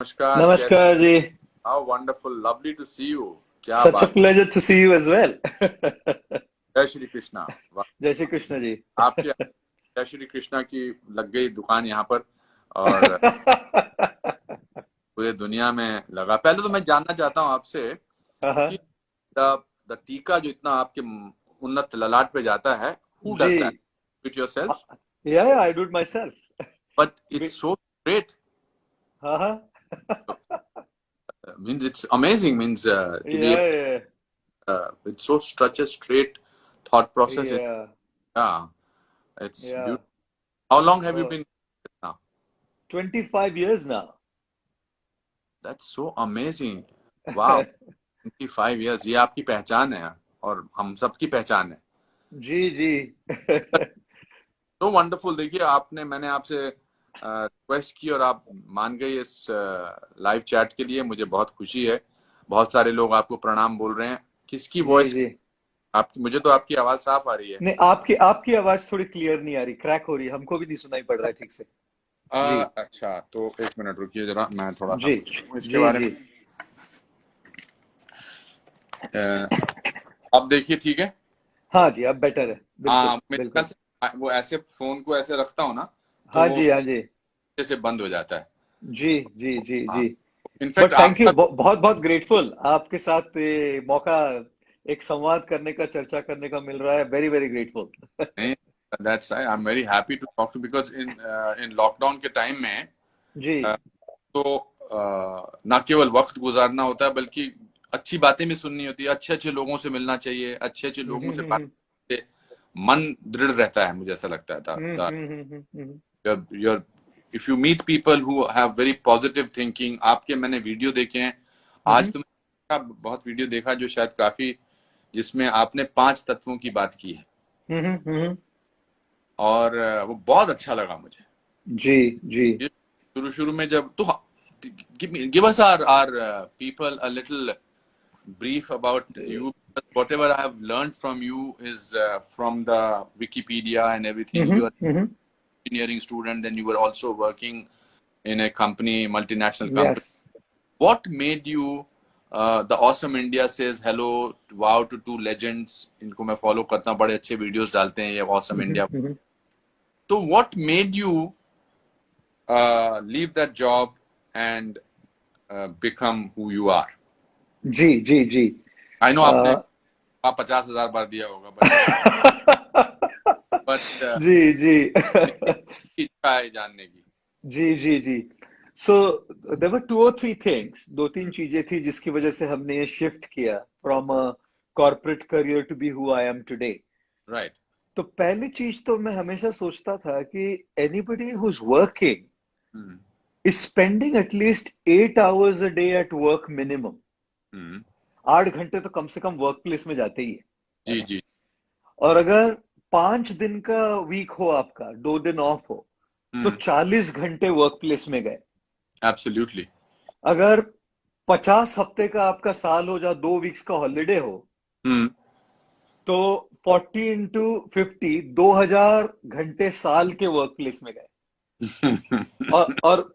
नमस्कार, कैसे? नमस्कार जी। How wonderful, lovely to see you. क्या सच अ बात। Pleasure to see you as well. जय श्री कृष्णा। वाह, जय श्री कृष्ण जी। आपके जय श्री कृष्णा की लग गई दुकान यहाँ पर। और पूरे दुनिया में लगा। पहले तो मैं जानना चाहता हूँ आपसे कि द टीका जो इतना आपके उन्नत ललाट पे जाता है, हु जी। Does that? It yourself? या I do it myself. But it's so great. हाँ हाँ। Means it's amazing, means to be या it's so stretch straight thought process. या Yeah, it's या beautiful. How long have you been now? 25 years now. That's so amazing. Wow, 25 years. ये आपकी पहचान है और हम सबकी पहचान है। जी जी। तो वंडरफुल। देखिए, मैंने आपसे रिक्वेस्ट की और आप मान गए इस लाइव चैट के लिए। मुझे बहुत खुशी है। बहुत सारे लोग आपको प्रणाम बोल रहे हैं। किसकी जी वॉइस? जी। आपकी? मुझे तो आपकी आवाज साफ आ रही है। नहीं, आपकी आपकी आवाज थोड़ी क्लियर नहीं आ रही, क्रैक हो रही है, हमको भी नहीं सुनाई पड़ रहा है ठीक से। जी अच्छा, तो एक मिनट रुकिए जरा, मैं थोड़ा सा जी पूछूं इसके जी बारे जी। में। अब देखिए, ठीक है? हाँ जी, अब बेटर है, बिल्कुल हाँ, मेरे ख्याल बिल्कुल। से वो ऐसे फोन को ऐसे रखता हूँ ना, तो हाँ वो जी हाँ जी। से बंद हो जाता है। जी जी जी हाँ, जी। इनफैक्ट बट थैंक यू, आपका। बहुत बहुत ग्रेटफुल आपके साथ ये मौका, एक संवाद करने का, चर्चा करने का मिल रहा है। Very very grateful. नहीं, that's I am very happy to talk to, because in in lockdown के टाइम में जी। तो ना केवल वक्त गुजारना होता है, बल्कि अच्छी बातें भी सुननी होती है। अच्छे अच्छे लोगों से मिलना चाहिए, अच्छे अच्छे लोगों से बात हम्म। करने से मन दृढ़ रहता है, मुझे ऐसा लगता है था। Hmm. Your if you meet people who have very positive thinking. आपके मैंने वीडियो देखे हैं। आज हम्म तो मैंने बहुत वीडियो देखा जो शायद काफी, जिसमें आपने 5 तत्वों की बात की है। हम्म। और वो बहुत अच्छा लगा मुझे। जी जी। ये शुरू शुरू में जब तो give us our people a little brief about you. Whatever I have learned from you is from the Wikipedia and everything. You are hmm. engineering student, then you were also working in a company, multinational yes. company. What made you the Awesome India says hello, wow to two legends? इनको मैं follow करता हूँ, बड़े अच्छे videos डालते हैं ये Awesome India। हम्म। तो what made you leave that job and become who you are? Ji ji ji. I know आपने अ, आप 50,000 बार दिया होगा, बट जी जी। इच्छा है जानने की। जी जी जी। सो देयर वर टू और थ्री थिंग्स, दो तीन चीजें थी जिसकी वजह से हमने ये शिफ्ट किया from a corporate career to be who I am today. Right. तो पहली चीज तो मैं हमेशा सोचता था कि anybody who is working hmm is spending at least 8 hours a day at work minimum. Hmm. 8 घंटे तो कम से कम वर्क प्लेस में जाते ही है जी ना। जी। और अगर 5 दिन का वीक हो, आपका 2 दिन ऑफ हो, तो हम्म। 40 घंटे वर्क प्लेस में गए। एब्सोल्युटली। अगर 50 हफ्ते का आपका साल हो, जहाँ 2 वीक्स का हॉलीडे हो, हम्म। तो 40 into 50, 2000 घंटे साल के वर्क प्लेस में गए। और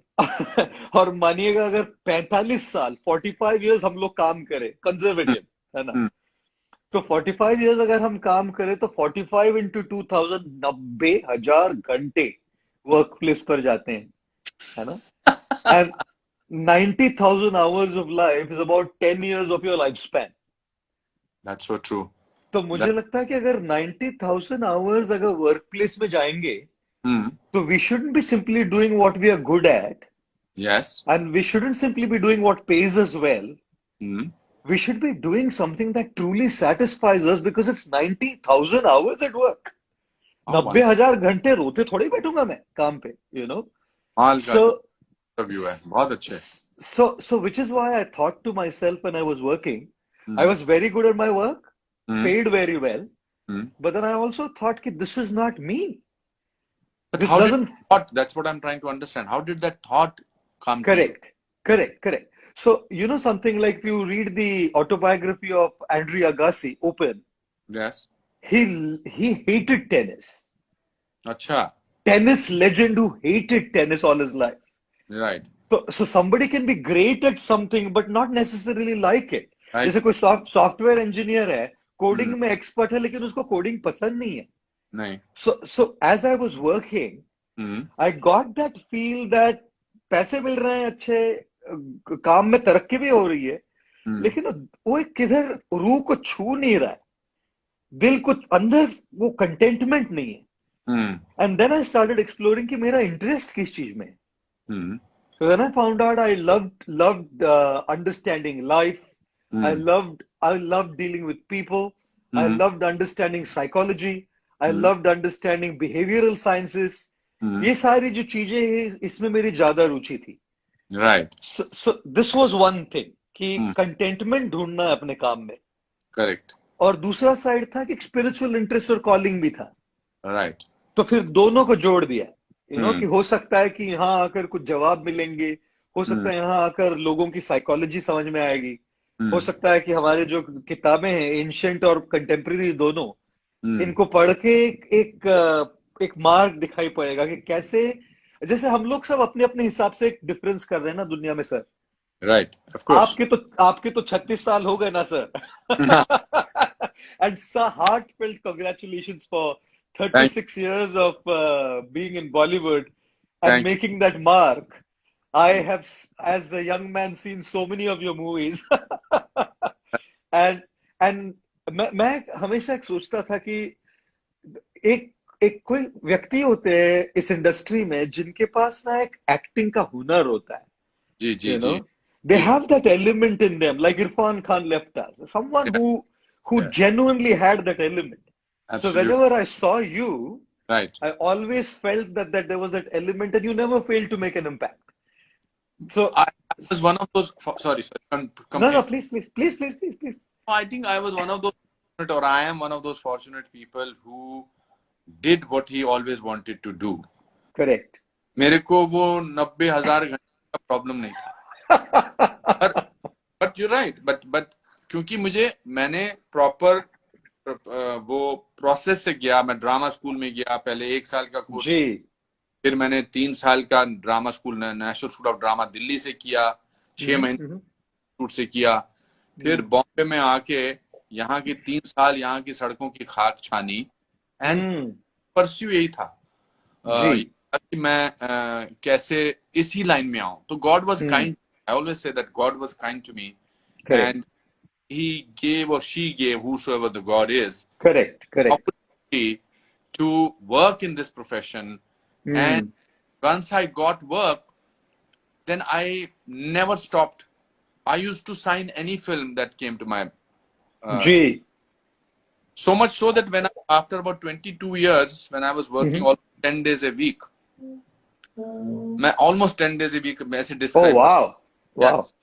और मानिएगा, अगर 45 साल, 45 years हम लोग काम करें कंजर्वेटिव, है ना, तो 45 years अगर हम काम करें तो 45 into 2000, 90,000 घंटे वर्क प्लेस पर जाते हैं, है ना। And 90,000 hours of life is about 10 years of your lifespan. That's so true. तो मुझे लगता है कि अगर 90,000 hours अगर वर्क प्लेस में जाएंगे, हम्म। तो we shouldn't be simply doing what we are good at, yes. and we shouldn't simply be doing what pays us well. Hmm. We should be doing something that truly satisfies us, because it's 90,000 hours at work. How 90,000 घंटे रोते थोड़ी बैठूंगा मैं काम पे, you know. कमाल का सो view है, बहुत अच्छे। so which is why I thought to myself when I was working, I hmm was very good at my work, hmm paid very well, hmm. but then I also thought that this is not me. But This how did doesn't. thought? That's what I'm trying to understand. How did that thought come to you? Correct, correct. So you know something, like if you read the autobiography of Andre Agassi, Open, Yes. he hated अच्छा। tennis legend who hated tennis all his life. Right. तो so somebody can be great at something but not necessarily like it. Right. जैसे कोई software engineer है, coding हम्म। में expert है, लेकिन उसको coding पसंद नहीं है. नहीं। So as I was working, hmm. I got that feel that पैसे मिल रहे हैं अच्छे, काम में तरक्की भी हो रही है, हम्म। लेकिन वो एक किधर रूह को छू नहीं रहा है, दिल को अंदर वो कंटेंटमेंट नहीं है. Hmm. And then I started exploring कि मेरा इंटरेस्ट किस चीज में है. हम्म। So then I found out I loved understanding life. Hmm. I loved dealing with people. I hmm. loved understanding psychology. I hmm. loved understanding behavioral sciences. हम्म। ये सारी जो चीजें हैं इसमें मेरी ज्यादा रुचि थी. Right. So this was one thing कि हम्म। कंटेंटमेंट ढूंढना है अपने काम में. करेक्ट। और दूसरा साइड था कि स्पिरिचुअल इंटरेस्ट और कॉलिंग भी था. राइट। तो फिर दोनों को जोड़ दिया. हम्म। कि हो सकता है कि यहाँ आकर कुछ जवाब मिलेंगे, हो सकता हम्म। है यहाँ आकर लोगों की साइकोलॉजी समझ में आएगी, हो हम्म। सकता है कि हमारे जो किताबें हैं एंशियंट और कंटेम्प्रेरी दोनों, हम्म। इनको पढ़ के एक मार्ग दिखाई पड़ेगा कि कैसे, जैसे हम लोग सब अपने अपने हिसाब से एक डिफरेंस कर रहे हैं ना दुनिया में सर. राइट। Of course. आपके तो 36 साल हो गए ना sir. And so heartfelt congratulations for thank 36 years of being in Bollywood and thank you. making that mark. I have, as a young man, seen so many of your movies. and and मैं हमेशा एक सोचता था कि एक एक कोई व्यक्ति होते हैं इस इंडस्ट्री में जिनके पास ना एक एक्टिंग का हुनर होता है. जी जी You ji know, they ji. have that element in them, like Irfan Khan left us. Someone who Yeah, genuinely had that element. So absolutely whenever I saw you, right. I always felt that there was that element, and you never failed to make an impact. So I was one of those. Sorry, no, complete. please. I think I was one of those, or I am one of those fortunate people who did what he always wanted to do. Correct. मेरे को वो 90,000 घंटे का problem नहीं था. But you right. But क्योंकि मैंने proper वो प्रोसेस से गया. मैं ड्रामा स्कूल में गया, पहले 1 साल का कोर्स, जी. फिर मैंने 3 साल का drama school national school of drama Delhi से किया, 6 महीने शूट से किया. फिर बॉम्बे में आके यहाँ की 3 साल यहाँ की सड़कों की खाक छानी. एंड परस्यू यही था कि मैं कैसे इसी लाइन में आऊं. तो God was kind. I always say that God was kind to me, and he gave or she gave, whosoever the God is, correct opportunity to work in this profession. And once I got work, then I never stopped. I used to sign any film that came to my so much so that after about 22 years, when I was working almost 10 days a week, मैं almost 10 days a week मैं ऐसे describe. Oh wow. Yes.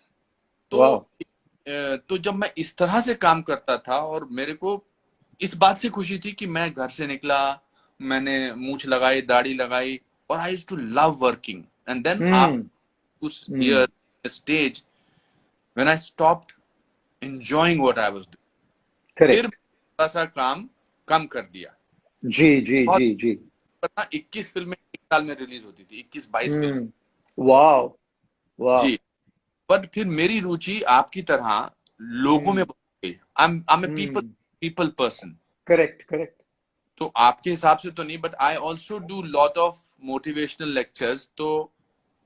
तो जब मैं इस तरह से काम करता था, और मेरे को इस बात से खुशी थी कि मैं घर से निकला, मैंने मूंछ लगाई, दाढ़ी लगाई, और I used to love working. And then उस year stage when I stopped enjoying what I was doing, फिर थोड़ा सा काम कम कर दिया. जी. पता 21 फिल्में एक साल में रिलीज होती थी, 21-22 फिल्म. Wow ji. बट फिर मेरी रुचि आपकी तरह लोगों में बढ़ गई. I'm a people person. Correct. तो आपके हिसाब से तो नहीं, but I also do lot of motivational lectures. तो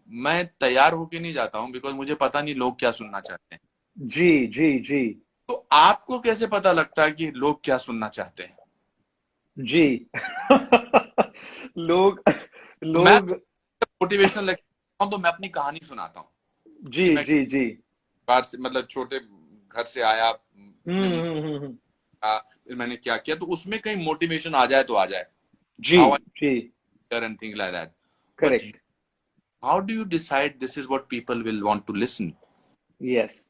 मैं तैयार होके नहीं जाता हूँ, बिकॉज मुझे पता नहीं लोग क्या सुनना चाहते हैं. जी. तो आपको कैसे पता लगता है कि लोग क्या सुनना चाहते हैं? जी. लोग मोटिवेशनल लेक्चर तो मैं अपनी कहानी सुनाता हूँ. जी. बाहर से, मतलब छोटे घर से आया, फिर मैंने क्या किया, तो उसमें कहीं मोटिवेशन आ जाए तो आ जाए. जी. And things like that. Correct. But how do you decide this is what people will want to listen? Yes.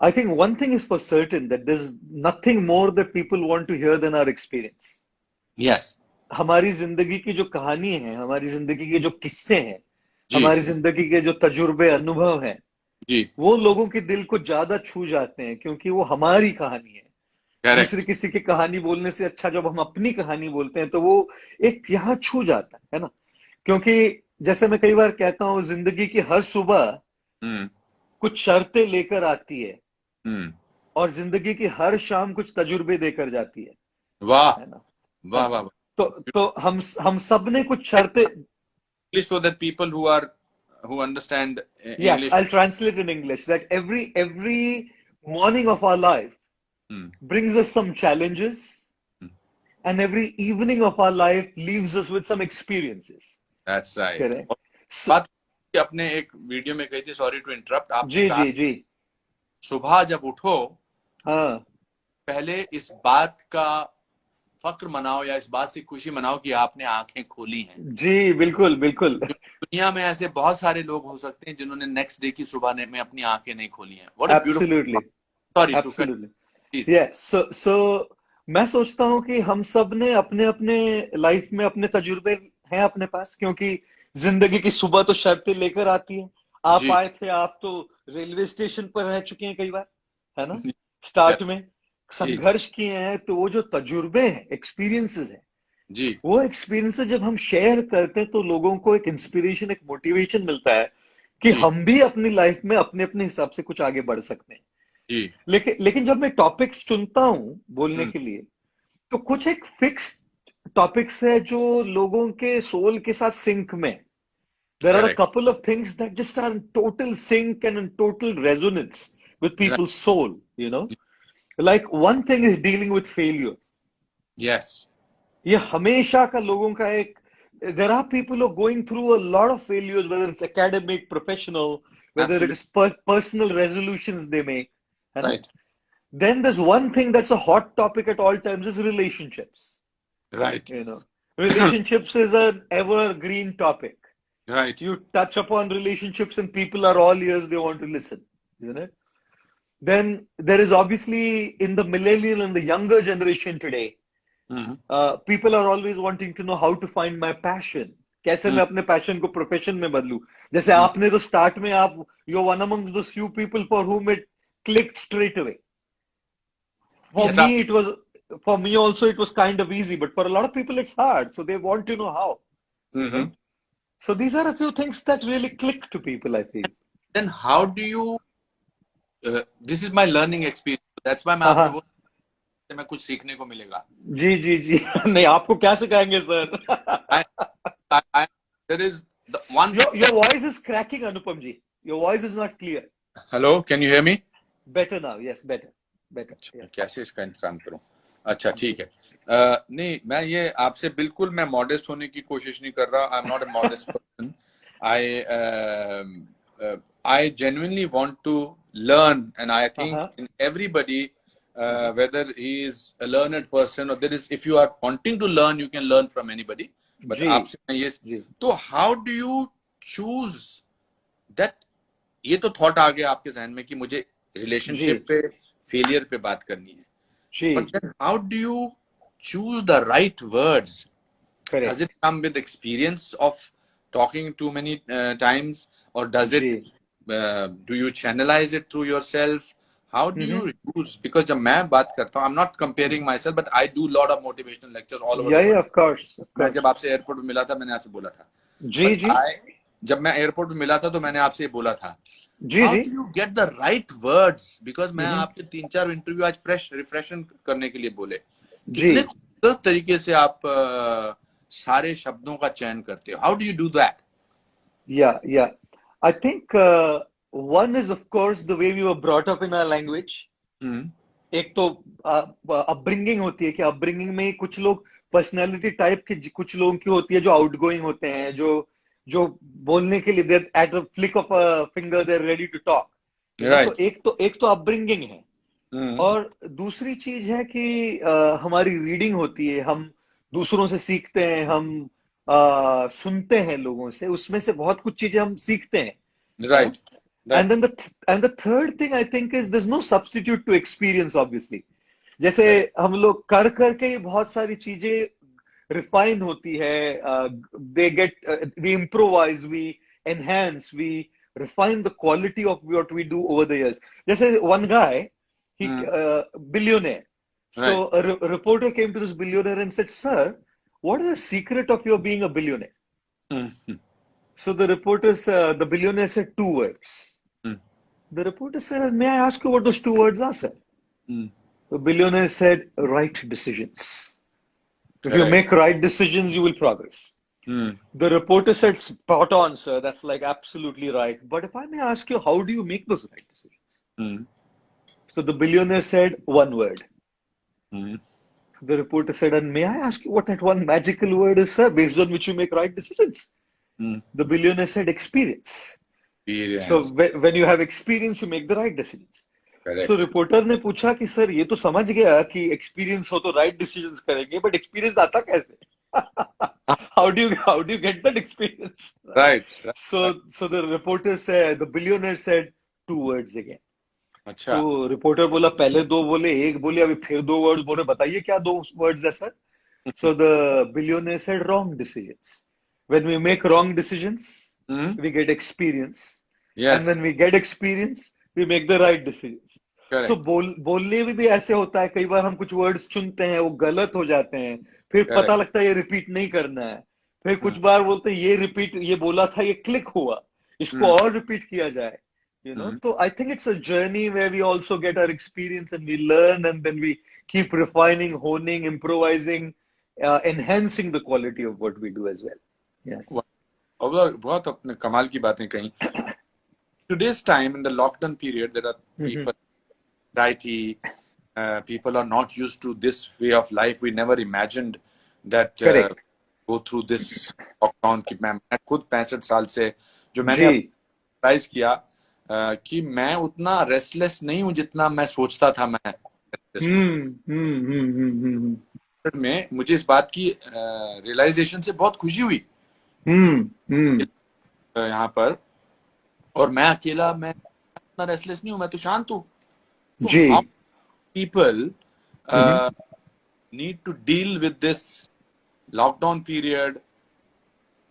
I think one thing is for certain, that there's nothing more that people want to hear than our experience. Yes. हमारी जिंदगी की जो कहानी है, हमारी जिंदगी के जो किस्से हैं, हमारी जिंदगी के जो तजुर्बे, अनुभव हैं, जी, वो लोगों के दिल को ज्यादा छू जाते हैं, क्योंकि वो हमारी कहानी है. दूसरी किसी की कहानी बोलने से अच्छा जब हम अपनी कहानी बोलते हैं तो वो एक यहाँ छू जाता है ना. क्योंकि जैसे मैं कई बार कहता हूँ, जिंदगी की हर सुबह हम्म कुछ शर्तें लेकर आती है, हम्म और जिंदगी की हर शाम कुछ तजुर्बे देकर जाती वाह है ना? वाह हाँ। वाह वाह तो हम सब ने कुछ शर्तें। English so that people who understand Yes, English. I'll translate in English that every morning of our life Hmm. brings us some challenges, and every evening of our life leaves us with some experiences. That's right. Correct. और So, बात कि आपने एक video में कही थी, sorry to interrupt, आपने जी कहा जी जी। सुबह जब उठो हाँ पहले इस बात का फक्र मनाओ या इस बात से खुशी मनाओ कि आपने आंखें खोली हैं। जी, बिल्कुल बिल्कुल। दुनिया में ऐसे बहुत सारे लोग हो सकते हैं जिन्होंने नेक्स्ट डे की सुबह में अपनी आंखें नहीं खोली हैं। What a absolutely beautiful, sorry to cut absolutely. Please. Yes, so मैं सोचता हूँ कि हम सब ने अपने अपने लाइफ में अपने तजुर्बे हैं अपने पास, क्योंकि जिंदगी की सुबह तो शर्तें लेकर आती है। आप जी आए थे, आप तो रेलवे स्टेशन पर रह चुके हैं कई बार, है ना? जी स्टार्ट में जी जी संघर्ष किए हैं, तो वो जो तजुर्बे हैं, एक्सपीरियंसेस हैं, जी वो एक्सपीरियंसेस जब हम शेयर करते हैं तो लोगों को एक इंस्पिरेशन, एक मोटिवेशन मिलता है कि जी हम भी अपनी लाइफ में अपने अपने हिसाब से कुछ आगे बढ़ सकते हैं। जी। लेकिन जब मैं टॉपिक्स चुनता हूं बोलने हम्म, के लिए, तो कुछ एक फिक्स टॉपिक्स है जो लोगों के सोल के साथ सिंक में। There are a correct couple of things that just are in total sync and in total resonance with right people's soul, you know. Like one thing is dealing with failure. Yes ये हमेशा का लोगों का एक, there are people are going through a lot of failures, whether it's academic, professional, whether it absolutely is personal resolutions they make, है ना? Right Then there's one thing that's a hot topic at all times is relationships. Right You know, relationships is an evergreen topic. Right You touch upon relationships and people are all ears, they want to listen, isn't it? Then there is obviously in the millennial and the younger generation today, people are always wanting to know how to find my passion. कैसे मैं अपने passion को profession में बदलूं? जैसे आपने तो start में आप, you're one amongst those few people for whom it clicked straight away. For yes आप me, it was, for me also, it was kind of easy, but for a lot of people, it's hard. So they want to know how, right? So these are a few things that really click to people, I feel. Then how do you, this is my learning experience, that's why मैं हाँ आपसे हाँ। बोल मैं कुछ सीखने को मिलेगा। जी जी जी। नहीं, आपको क्या सिखाएंगे sir? I, I there is the one. Your voice is cracking, Anupam ji. Your voice is not clear. Hello, can you hear me? Better now. Yes, better. Better. अच्छा मैं Yes. कैसे इसका इंतजाम करूं? अच्छा ठीक है। नहीं मैं ये आपसे बिल्कुल मैं मॉडेस्ट होने की कोशिश नहीं कर रहा। I am not a modest person. I genuinely want to learn, and I think हाँ in everybody, whether he is a learned person or there is, if you are wanting to learn, you can learn from anybody. But जी आपसे मैं ये, जी तो how do you choose that? ये तो thought आ गया आपके जहन में कि मुझे जी रिलेशनशिप पे, फेलियर पे बात करनी है, जी। but then how do you choose the right words? Does correct. it come with experience of talking too many times, or does जी। it do you channelize it through yourself? How do you use? Because जब मैं बात करता हूँ, I'm not comparing myself, but I do lot of motivational lectures all over या the world. Of course, of मैं course. जब आपसे airport पे मिला था, मैंने आपसे बोला था, जी but जी जब मैं एयरपोर्ट पे मिला था तो मैंने आपसे बोला था, जी हाउ जी। Do you get the right words? Because मैं आपके 3-4 इंटरव्यू आज फ्रेश रिफ्रेशन करने के लिए बोले, जी। कितने खूबसूरत तरीके से आप सारे शब्दों का चयन करते हो। How do you do that? Yeah. I think one is, of course, the way we were brought up in our language. एक तो अपब्रिंगिंग होती है कि अपब्रिंगिंग में कुछ लोग पर्सनालिटी टाइप के, कुछ लोगों की होती है जो आउटगोइंग होते हैं, जो जो बोलने के लिए there at the flick of a finger they are ready to talk, you know. तो राइट। एक तो अपब्रिंगिंग है, और दूसरी चीज है कि हमारी रीडिंग होती है, हम दूसरों से सीखते हैं, हम सुनते हैं लोगों से, उसमें से बहुत कुछ चीजें हम सीखते हैं, है ना? Right And right then the third thing I think is there's no substitute to experience, obviously. जैसे करेक्ट हम लोग कर करके ही बहुत सारी चीजें रिफाइन होती है, they get we improvise, we enhance, we refine the quality of what we do over the years. जैसे one guy, he billionaire. So right a reporter came to this billionaire and said, "Sir, what is the secret of your being a billionaire?" So the billionaire said two words. Hmm. The reporter said, "May I ask you what those two words are, sir?" Hmm. The billionaire said, "Right decisions. If you Correct. make right decisions, you will progress." Hmm. The reporter said, "Spot on, sir. That's like absolutely right. But if I may ask you, how do you make those right decisions?" Hmm. So the billionaire said, "One word." Hmm. The reporter said, "And may I ask you what that one magical word is, sir, based on which you make right decisions?" Hmm. The billionaire said, "Experience. So Experience. when you have experience, you make the right decisions." So Correct. Reporter ने पूछा कि sir ये तो समझ गया कि experience हो तो राइट डिसीजंस करेंगे बट एक्सपीरियंस आता कैसे how do you get that experience, right? Right. Right. Right. So the reporter said, the billionaire said two words again. अच्छा. तो रिपोर्टर बोला पहले दो बोले एक बोले अभी फिर दो वर्ड्स बोले बताइए क्या दो वर्ड्स है sir. So the billionaire said wrong decisions. When we make wrong decisions, Hmm. we get experience. And Yes. when we get experience, we make the right decisions. So Correct. बोलने में भी ऐसे होता है कई बार हम कुछ वर्ड्स चुनते हैं वो गलत हो जाते हैं फिर पता Correct. लगता है ये रिपीट नहीं करना है फिर Hmm. कुछ बार बोलते हैं ये रिपीट ये बोला था ये क्लिक हुआ इसको Hmm. और रिपीट किया जाए. Hmm. So I think it's a journey where we also get our experience and we learn and then we keep refining, honing, improvising, enhancing the quality of what we do as well. Yes. और बहुत अपने कमाल की बातें कही. Today's time in the lockdown period, there are people, anxiety, people are not used to this way of life. We never imagined that Correct. go through this lockdown. कि मैं खुद 65 साल से जो मैंने अब जी. रियलाइज किया कि मैं उतना रेस्टलेस नहीं हूँ जितना मैं सोचता था मैं रेस्टलेस हूँ. हम्म. में मुझे इस बात की रियलाइजेशन से बहुत खुशी हुई हम्म. यहाँ पर. और मैं अकेला मैं इतना रेस्टलेस नहीं हूँ, मैं तो शांत हूँ. तो जी. How people hmm. need to deal with this lockdown period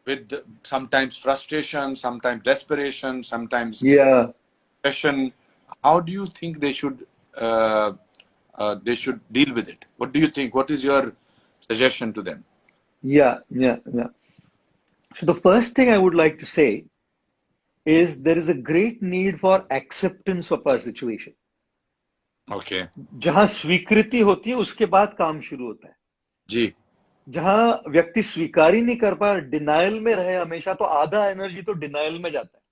with sometimes frustration, sometimes desperation, sometimes Yeah. depression. How do you think they should deal with it? What do you think? What is your suggestion to them? Yeah. So the first thing I would like to say is there is a great need for acceptance of our situation. Okay. जहां स्वीकृति होती है उसके बाद काम शुरू होता है. जी. जहां व्यक्ति स्वीकार ही नहीं कर पा डिनाइल में रहे हमेशा तो आधा एनर्जी तो डिनाइल में जाता है.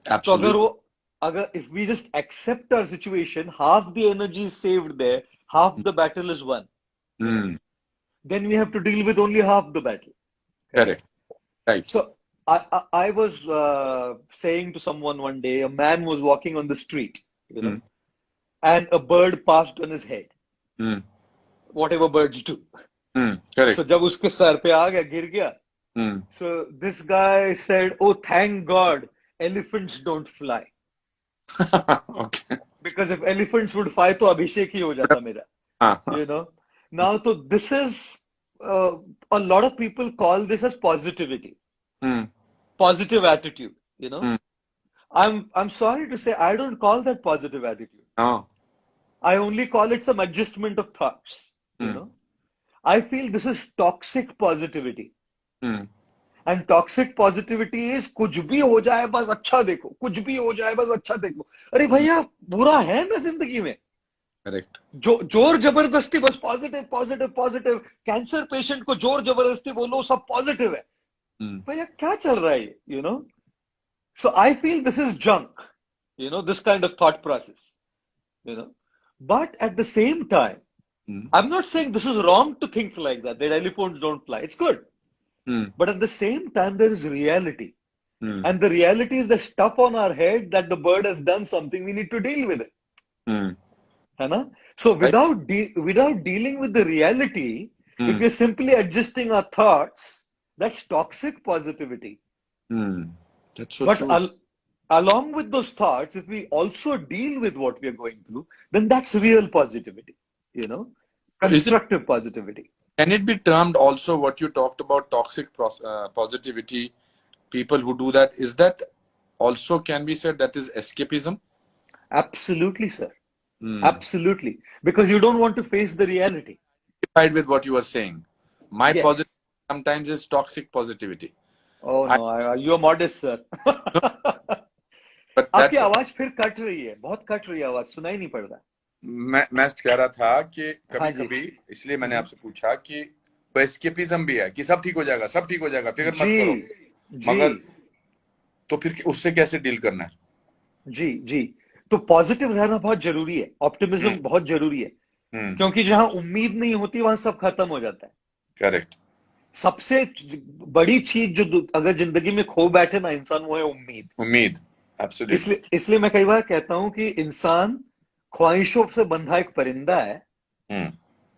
तो Absolutely. अगर if we just accept our situation, half the energy is saved there, half the battle is won. Then we have to deal with only half the battle. Correct. Right. So I was saying to someone one day, a man was walking on the street, and a bird passed on his head. Whatever birds do. Correct. So जब उसके sir पे आ गया गिर गया. So this guy said, "Oh, thank God, elephants don't fly." Okay. Because if elephants would fly, तो अभिषेक ही हो जाता मेरा. Now, so this is a lot of people call this as positivity, positive attitude. I'm sorry to say I don't call that positive attitude. No. I only call it some adjustment of thoughts. I feel this is toxic positivity. And toxic positivity is कुछ भी हो जाए बस अच्छा देखो, कुछ भी हो जाए बस अच्छा देखो. अरे भैया बुरा है ना जिंदगी में. Correct. जोर जबरदस्ती बस positive positive positive. Cancer patient को जोर जबरदस्ती बोलो सब पॉजिटिव है. भैया क्या चल रहा है ये. So I feel this is junk. This kind of thought process. But at the same time, I'm not saying this is wrong to think like that elephants don't fly. It's good. But at the same time, there is reality. And the reality is the stuff on our head that the bird has done something, we need to deal with it. So without dealing with the reality, if we're simply adjusting our thoughts, that's toxic positivity. That's so But true. along with those thoughts, if we also deal with what we are going through, then that's real positivity, constructive positivity. Can it be termed also what you talked about, toxic positivity, people who do that, is that also can be said that is escapism? Absolutely, sir. Absolutely. Because you don't want to face the reality. With what you were saying. My positivity sometimes is toxic positivity. Oh I, know, you are modest sir. no, but आपकी that's आवाज फिर cut रही है, बहुत cut रही है आवाज, सुनाई नहीं पड़ रहा। मैं कह रहा था कि हाँ कभी जी। कभी, इसलिए मैंने आपसे पूछा कि एस्केपिज्म भी है कि सब ठीक हो जाएगा, सब ठीक हो जाएगा, फिक्र मत जी करो, जी मगर तो फिर उससे कैसे डील करना है? जी जी। तो पॉजिटिव रहना बहुत जरूरी है, हम्म ऑप्टिमिज्म बहुत जरूरी है, हम्म क्योंकि जहां उम्मीद नहीं होती वहां सब खत्म हो जाता है। करेक्ट। सबसे बड़ी चीज जो अगर जिंदगी में खो बैठे ना इंसान, वो है उम्मीद। उम्मीद, एब्सोल्युटली। इसलिए इसलिए मैं कई बार कहता हूं कि इंसान ख्वाहिशों से बंधा एक परिंदा है। हम्म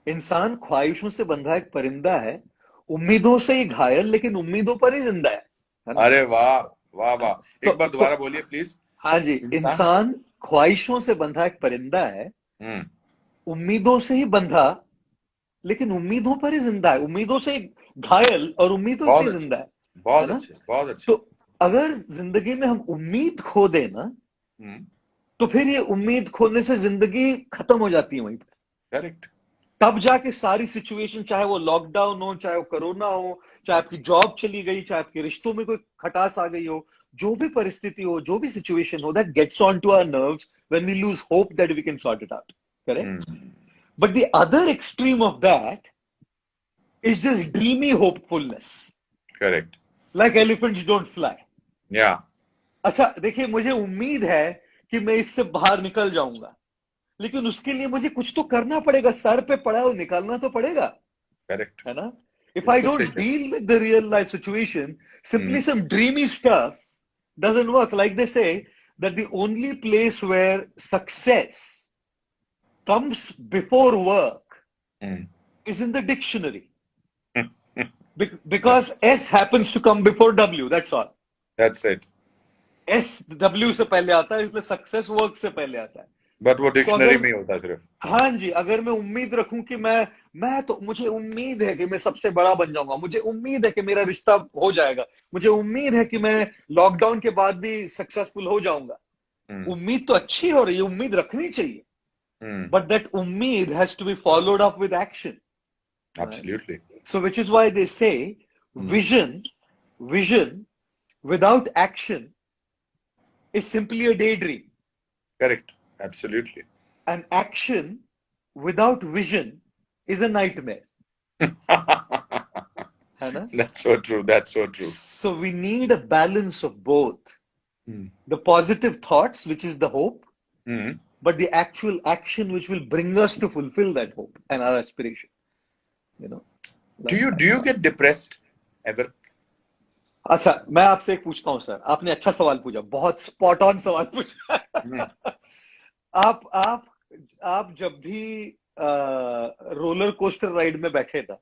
इंसान ख्वाहिशों से बंधा एक परिंदा है, उम्मीदों से ही घायल, लेकिन उम्मीदों पर ही जिंदा है ना? अरे वाह, वाह वाह, तो एक बार तो दोबारा बोलिए प्लीज। हाँ जी, इंसान। इंसान ख्वाहिशों से बंधा एक परिंदा है, हम्म उम्मीदों से ही बंधा, लेकिन उम्मीदों पर ही जिंदा है, उम्मीदों से ही घायल और उम्मीदों से बहुत ही अच्छे, जिंदा है बहुत ना? अच्छे, बहुत अच्छे। तो अगर जिंदगी में हम उम्मीद खो दें ना, हम्म तो फिर ये उम्मीद खोने से जिंदगी खत्म हो जाती है वहीं पर। करेक्ट। तब जाके सारी सिचुएशन, चाहे वो लॉकडाउन हो, चाहे वो कोरोना हो, चाहे आपकी जॉब चली गई, चाहे आपके रिश्तों में कोई खटास आ गई हो, जो भी परिस्थिति हो, जो भी सिचुएशन हो, that gets on to our nerves when we lose hope that we can sort it out. Correct? Hmm but the other extreme of that is just dreamy hopefulness, correct. Like elephants don't fly. या अच्छा देखिए, मुझे उम्मीद है कि मैं इससे बाहर निकल जाऊंगा, लेकिन उसके लिए मुझे कुछ तो करना पड़ेगा, सर पे पड़ा है वो निकालना तो पड़ेगा, करेक्ट, है ना? If I बिल्कुल सही don't कह। deal with the real life situation, simply hmm some dreamy stuff doesn't work. Like they say that the only place where success comes before work hmm is in the dictionary. That's Because S happens to come before W, that's all. It. S W से पहले आता है, इसलिए success work से पहले आता है। But वो तो डिक्शनरी अगर, में ही होता है सिर्फ। हाँ जी, अगर मैं उम्मीद रखूं कि मैं तो मुझे उम्मीद है कि मैं सबसे बड़ा बन जाऊंगा, मुझे उम्मीद है कि मेरा रिश्ता हो जाएगा, मुझे उम्मीद है कि मैं लॉकडाउन के बाद भी सक्सेसफुल हो जाऊंगा। हम्म उम्मीद तो अच्छी हो रही है, उम्मीद रखनी चाहिए, हम्म बट दैट उम्मीद has to be followed up with action. Absolutely. So which is why they say hmm vision vision without action is simply a daydream, correct, absolutely. And action without vision is a nightmare, है ना? That's so true, that's so true। So we need a balance of both hmm the positive thoughts, which is the hope, hmm but the actual action which will bring us to fulfill that hope and our aspiration. You know, do like you that. do you get depressed ever? अच्छा, मैं आपसे एक पूछता हूँ sir, आपने अच्छा सवाल पूछा, बहुत स्पॉट ऑन सवाल पूछा। हम्म आप आप आप जब भी रोलर कोस्टर राइड में बैठे था,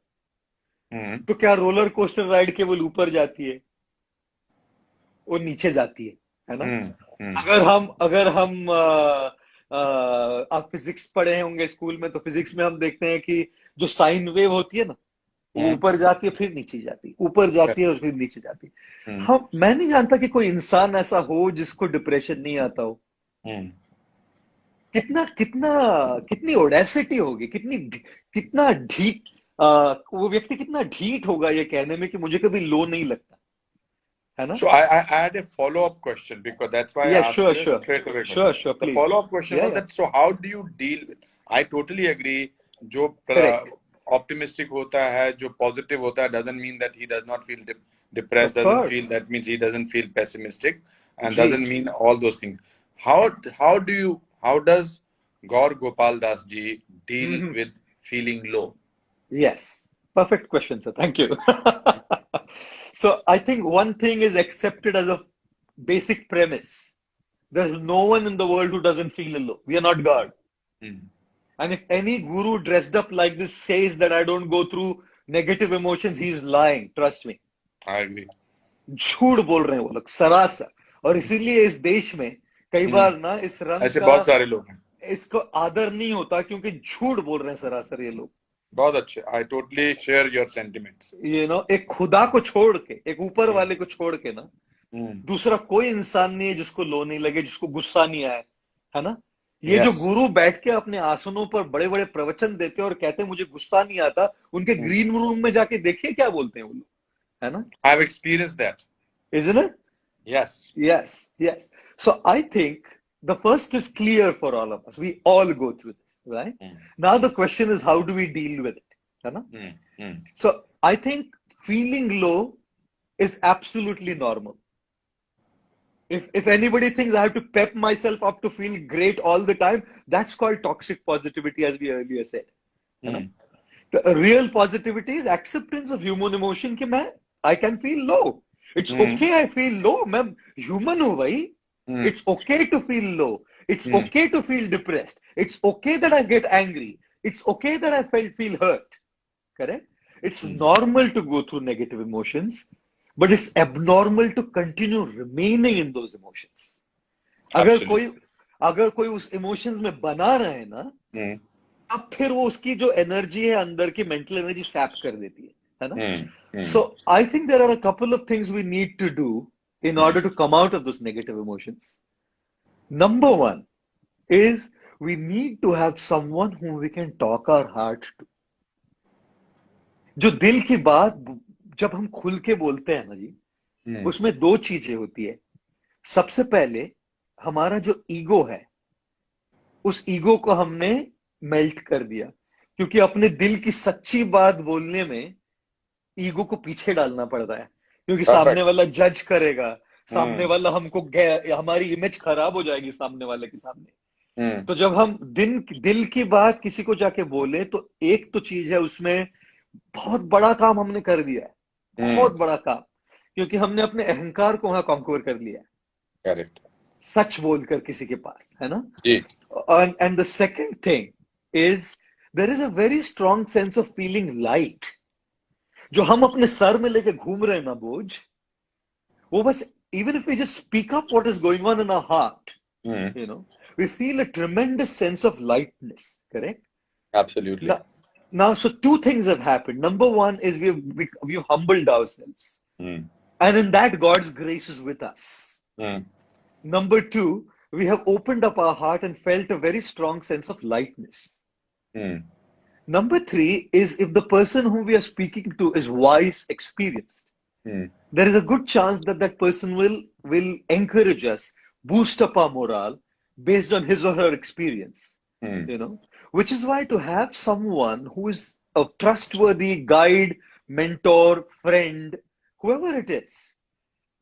हम्म तो क्या रोलर कोस्टर राइड केवल ऊपर जाती है? वो नीचे जाती है ना? हम्म हम्म अगर हम आप फिजिक्स पढ़े होंगे स्कूल में, तो फिजिक्स में हम देखते हैं कि जो साइन वेव होती है ना, वो ऊपर जाती है फिर नीचे जाती है, ऊपर जाती है और फिर नीचे जाती है। हम्म हम मैं नहीं जानता कि कोई इंसान ऐसा हो जिसको डिप्रेशन नहीं आता हो। हम्म कितना कितना कितनी ओडेसिटी होगी, कितना ढीठ, वो व्यक्ति कितना ढीठ होगा ये कहने में कि मुझे कभी लो नहीं लगता, है ना? So I had a follow-up question because that's why Yeah, I asked sure, you a sure, straight away question. sure, The please. follow-up question Yeah, was yeah, that so how do you deal with? I totally agree. जो correct. optimistic होता है, जो positive होता है, doesn't mean that he does not feel depressed. Of Doesn't course. feel that means he doesn't feel pessimistic, and ji, doesn't mean all those things. How does Gaur Gopal Das ji deal hmm, with feeling low? yes, perfect question, sir. Thank you. So I think one thing is accepted as a basic premise. There's no one in the world who doesn't feel alone. We are not God. Hmm. And if any guru dressed up like this says that I don't go through negative emotions, he's lying. Trust me. I agree. झूठ बोल रहे हैं वो लोग सरासर। और इसीलिए इस देश में कई बार ना इस रंग ऐसे का, बहुत सारे लोग हैं। इसको आदर नहीं होता, क्योंकि झूठ बोल रहे हैं सरासर ये लोग। बहुत अच्छे। I totally share your sentiments. एक खुदा को छोड़ के, एक ऊपर वाले को छोड़ के ना, हम्म दूसरा कोई इंसान नहीं है जिसको लो नहीं लगे, जिसको गुस्सा नहीं आए, है ना? ये जो Yes. गुरु बैठ के अपने आसनों पर बड़े बड़े प्रवचन देते हैं और कहते हैं मुझे गुस्सा नहीं आता, उनके ग्रीन रूम में जाके देखिए क्या बोलते हैं वो लोग, है ना? I've experienced that. isn't it? Yes. Yes, yes. So I think the first is clear for all of us. We all go through this, right? Mm. Now the question is, how do we deal with it? है ना? Mm. Mm. So I think feeling low is absolutely normal. If anybody thinks I have to pep myself up to feel great all the time, that's called toxic positivity, as we earlier said. है ना? Mm. The real positivity is acceptance of human emotion कि मैं I can feel low. It's Mm. okay I feel low. मैं human हूँ भाई. Mm. It's okay to feel low. It's Mm. okay to feel depressed. It's okay that I get angry. It's okay that I feel hurt. Correct? It's Mm. normal to go through negative emotions, but it's abnormal to continue remaining in those emotions. Absolutely. अगर कोई उस emotions में बना रहे ना, Mm. अब फिर वो उसकी जो एनर्जी है अंदर की मेंटल एनर्जी सैप कर देती है ना? Mm. Mm. So I think there are a couple of things we need to do in order to come out of those negative emotions. Number one is we need to have someone whom we can talk our heart to. जो दिल की बात जब हम खुल के बोलते हैं ना जी, Mm. उसमें दो चीजें होती है. सबसे पहले हमारा जो ईगो है, उस ईगो को हमने मेल्ट कर दिया, क्योंकि अपने दिल की सच्ची बात बोलने में ईगो को पीछे डालना पड़ता है, क्योंकि सामने Perfect. वाला जज करेगा, सामने Mm. वाला हमको हमारी इमेज खराब हो जाएगी सामने वाले के सामने. Mm. तो जब हम दिल की बात किसी को जाके बोले, तो एक तो चीज है उसमें बहुत बड़ा काम हमने कर दिया है, बहुत बड़ा काम, क्योंकि हमने अपने अहंकार को वहां कॉन्क्वर कर लिया है, Correct. सच बोलकर किसी के पास, है ना? जी. And the second thing is there is a very strong sense of feeling light, जो हम अपने सर में लेके घूम रहे हैं ना बोझ, वो बस even if we just speak up what is going on in our heart, Mm. you know, we feel a tremendous sense of lightness, correct? Absolutely. Now, so two things have happened. Number one is we've humbled ourselves, Mm. and in that God's grace is with us. Mm. Number two, we have opened up our heart and felt a very strong sense of lightness. Mm. Number three is if the person whom we are speaking to is wise, experienced, Mm. there is a good chance that that person will encourage us, boost up our morale based on his or her experience, Mm. you know, which is why to have someone who is a trustworthy guide, mentor, friend, whoever it is,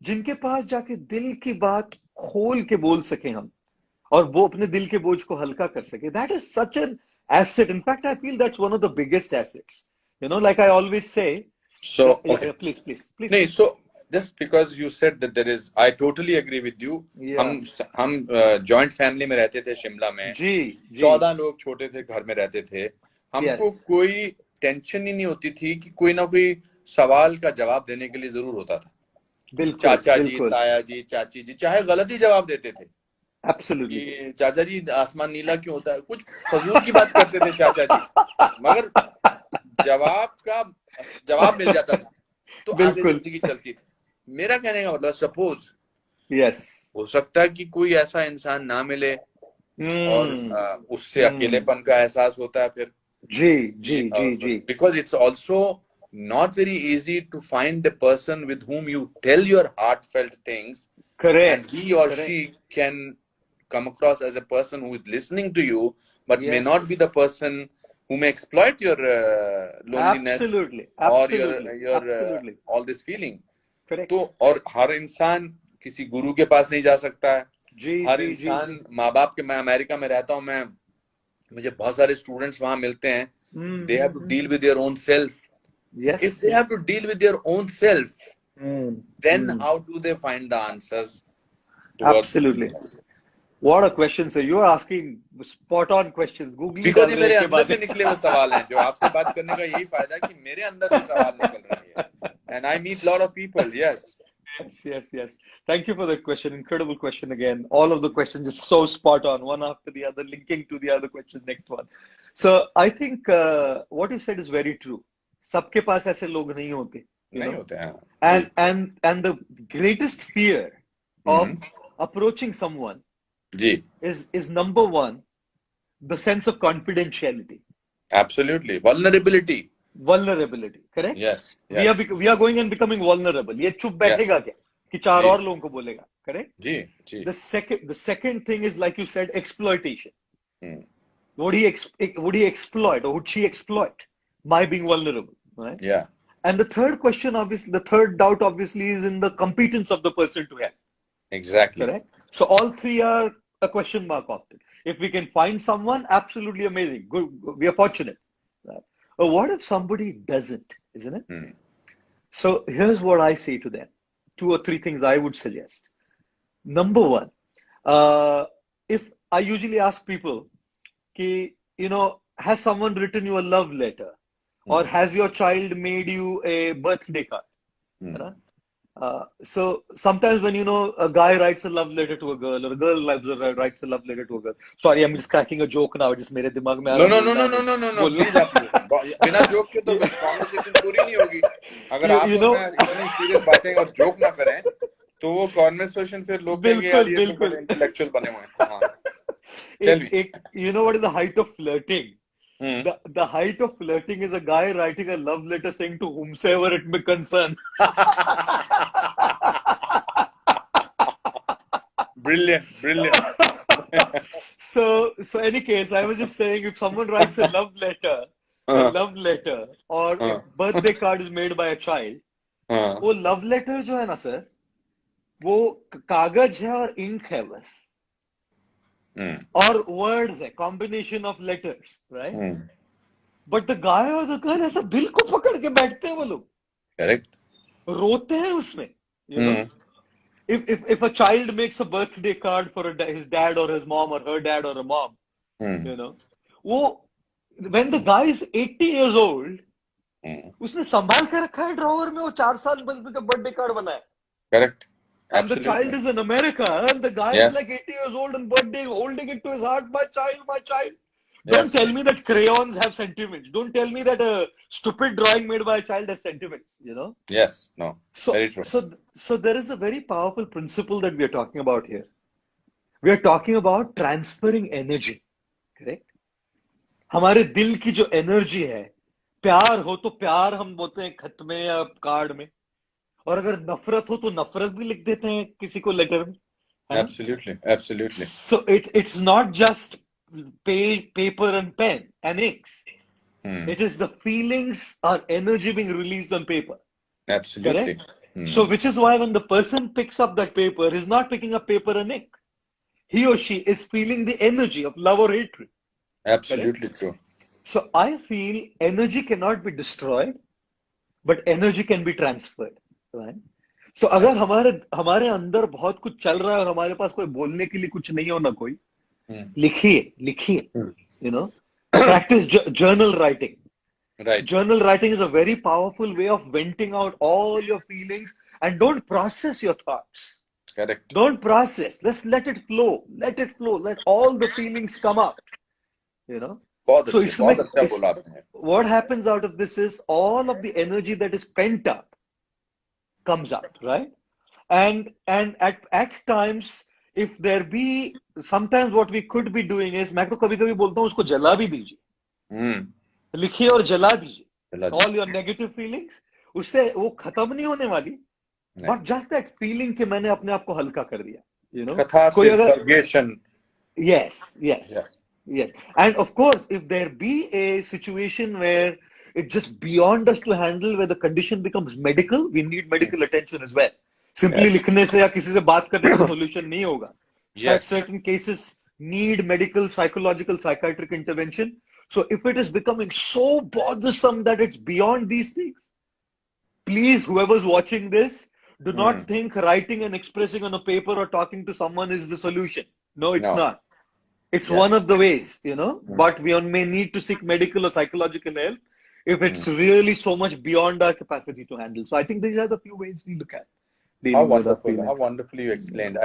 जिनके पास जाके दिल की बात खोल के बोल सके हम, और वो अपने दिल के बोझ को हल्का कर सके, that is such an asset. In fact, I feel that's one of the biggest assets. You know, like I always say. So, Yeah, okay. yeah, please. नहीं, please. so just because you said that there is, I totally agree with you. Yeah. हम joint family में रहते थे शिमला में. जी. 14 लोग छोटे थे, घर में रहते थे. हमको Yes. कोई टेंशन ही नहीं होती थी कि कोई ना कोई सवाल का जवाब देने के लिए जरूर होता था. बिल्कुल, चाचा जी, बिल्कुल. ताया जी, चाची जी, चाहे गलत ही जवाब देते थे. Absolutely. कि चाचा जी आसमान नीला क्यों होता है, कुछ फजूल की बात करते थे चाचा जी, मगर जवाब मिल जाता था, तो आगे जिंदगी चलती थी. मेरा कहने का मतलब, सपोज Yes. हो सकता है कि कोई ऐसा इंसान ना मिले और उससे अकेलेपन का एहसास होता है फिर. जी. Because it's also not very easy to find the person with whom you tell your heartfelt things, Correct. and he or she can come across as a person who is listening to you, but may not be the person who may exploit your loneliness. Absolutely. Or your all this feeling. Correct. तो और हर इंसान किसी गुरु के पास नहीं जा सकता है. हर इंसान माँ बाप के, मैं अमेरिका में रहता हूँ, मुझे बहुत सारे स्टूडेंट्स वहां मिलते हैं. They have to deal with their own self. Yes. If they have to deal with their own self, then how do they find the answers? Absolutely. What a question, sir. You are asking spot on questions. Google. Because ये मेरे अंदर से निकले हुए सवाल हैं, जो आपसे बात करने का यही फायदा है कि मेरे अंदर से सवाल निकल रहे हैं. And I meet a lot of people. Yes. Yes. Thank you for the question. Incredible question again. All of the questions is so spot on, one after the other, linking to the other question, next one. So I think what you said is very true. सबके पास ऐसे लोग नहीं होते. नहीं होते हैं. And the greatest fear of approaching someone is number one, the sense of confidentiality. Absolutely. Vulnerability. Correct? Yes. We are going and becoming vulnerable. ये चुप बैठेगा क्या? कि 4 जी और लोगों को बोलेगा, करेक्ट? जी जी। The second thing is, like you said, exploitation. Hmm, Would he exploit, or would she exploit my being vulnerable, right? yeah, And the third question, obviously, the third doubt, obviously, is in the competence of the person to help. exactly. Correct? So all three are a question mark often. If we can find someone, absolutely amazing. Good, we are fortunate. Right? But what if somebody doesn't, isn't it? Hmm. So here's what I say to them. 2 or 3 things I would suggest. Number one, if I usually ask people, has someone written you a love letter? Or Hmm. has your child made you a birthday card? Hmm. You know? So sometimes when a guy writes a love letter to a girl, or a girl writes a love letter to a girl. Sorry, I'm just cracking a joke now. Just मेरे दिमाग में आ No, रहा no, no, बोलना no, no, नहीं no, no, no. बोलना. Please, आप बिना joke के तो कॉन्वर्सेशन पूरी नहीं होगी. अगर You, आप you और know, मैं इतनी सीरियस बातें और जोक ना करें, तो वो कॉन्वर्सेशन फिर लोग कहेंगे यार बिल्कुल ये तो बिल्कुल. बड़े इंटेलेक्चुअल बने हुए हैं. हाँ, tell me. You know what is the height of flirting? Hmm. The height of flirting is a guy writing a love letter saying to whomsoever it may concern. Brilliant, brilliant. So any case, I was just saying, if someone writes a love letter, or a हाँ, birthday card is made by a child, हाँ, वो love letter जो है ना sir, वो कागज है और इंक है बस, hmm, और words है, combination of letters, right? hmm. But the guy or the girl ऐसा दिल को पकड़ के बैठते हैं वो लोग, Correct. रोते हैं उसमें, you know. Hmm. If a child makes a birthday card for his dad or his mom, or her dad or her mom, Hmm. you know, वो when the guy is 80 years old, Hmm. उसने संभाल के रखा है drawer में, वो 4 साल का बर्थडे कार्ड बना है. Correct. And the child Absolutely. is in America, and the guy is Yes. like 80 years old and birthday, holding it to his heart. My child, my child. Don't Yes. tell me that crayons have sentiments. Don't tell me that a stupid drawing made by a child has sentiments, you know? Yes. No. So, Very true. so there is a very powerful principle that we are talking about here. We are talking about transferring energy, correct? हमारे दिल की जो energy है, प्यार हो तो प्यार हम बोलते हैं खत में या कार्ड में, और अगर नफरत हो तो नफरत भी लिख देते हैं किसी को लेटर में, है ना? Absolutely. Absolutely. So it's not just paper and pen and inks. Hmm. It is the feelings or energy being released on paper. Absolutely. Correct? Hmm. So which is why when the person picks up that paper, he's not picking up paper and ink. He or she is feeling the energy of love or hatred. Absolutely true. So I feel energy cannot be destroyed, but energy can be transferred. Right? So अगर हमारे अंदर बहुत कुछ चल रहा है और हमारे पास कोई बोलने के लिए कुछ नहीं हो ना कोई, लिखिए, Hmm. you know, practice journal writing. Right. Journal writing is a very powerful way of venting out all your feelings, and don't process your thoughts. Correct. Don't process. Just let it flow. Let it flow. Let all the feelings come out. You know. बहुत So अच्छा बोला आपने. what happens out of this is all of the energy that is pent up comes out, right? And at times, if there be, sometimes what we could be doing is, मैं तो कभी-कभी बोलता हूँ उसको जला भी दीजिए. Hmm. लिखिए और जला दीजिए. जला दीजिए. All your negative feelings, उससे वो खत्म नहीं होने वाली. But just that feeling कि मैंने अपने आप को हल्का कर दिया, you know. कोई Catharsis, अगर, purgation. yes. Yes. And of course, if there be a situation where it's just beyond us to handle, where the condition becomes medical, we need medical attention as well. Simply Yes. लिखने से या किसी से बात करने से solution नहीं होगा. Yes. Certain cases need medical, psychological, psychiatric intervention. So if it is becoming so bothersome that it's beyond these things, please, whoever's watching this, do not think writing and expressing on a paper or talking to someone is the solution. No, it's not. It's one of the ways, you know, but we may need to seek medical or psychological help if it's really so much beyond our capacity to handle. So I think these are the few ways we look at How dealing with our wonderful! How feelings. wonderfully you explained.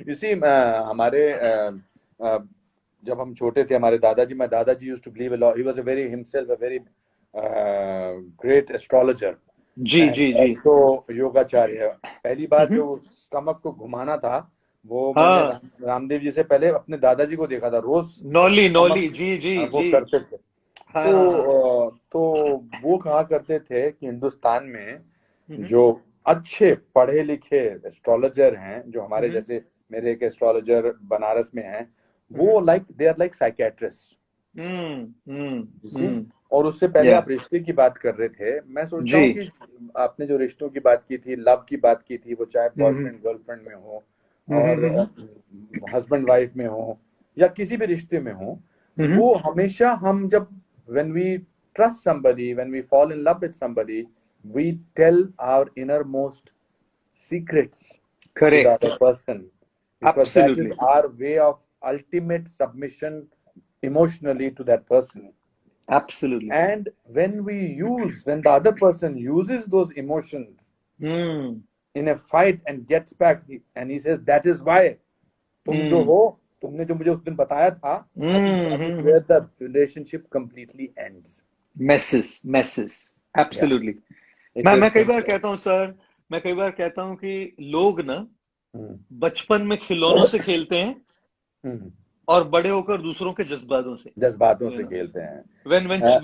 You see, हमारे जब हम छोटे थे, हमारे दादाजी used to believe a lot. He was himself a very great astrologer. Ji. So योगाचार्य. पहली बार जो stomach को घुमाना था, वो मैंने रामदेव जी से पहले अपने दादाजी को देखा था, रोज नौली जी वो करते थे. तो वो कहा करते थे कि हिंदुस्तान में जो अच्छे पढ़े लिखे एस्ट्रोलॉजर हैं, जो हमारे हम्म जैसे मेरे एक एस्ट्रोलॉजर बनारस में हैं, वो हम्म दे आर लाइक साइकेट्रिस्ट। हम्म। और उससे पहले या आप रिश्ते की बात कर रहे थे, मैं सोचता जी। हूँ कि आपने जो रिश्तों की बात की थी, लव की बात की थी, वो चाहे हम्म बॉयफ्रेंड गर्लफ्रेंड में हो और हम्म हस्बैंड वाइफ में हो या किसी भी रिश्ते में हो, हम्म वो हमेशा हम जब when we trust somebody, when we fall in love with somebody, we tell our innermost secrets to the correct. other person, because that is absolutely. our way of ultimate submission emotionally to that person. Absolutely. And when the other person uses those emotions hmm in a fight and gets back, and he says, that is why तुम जो हम्म हो, तुमने जो मुझे उस दिन बताया था, that is hmm. where the relationship completely ends. Messes. Yeah, absolutely. it मैं is. कई बार कहता हूँ सर, मैं कई बार कहता हूँ कि लोग ना हम्म, बचपन में खिलौनों से खेलते हैं हम्म, और बड़े होकर दूसरों के जज्बातों से। जज्बातों यू से नो, खेलते हैं।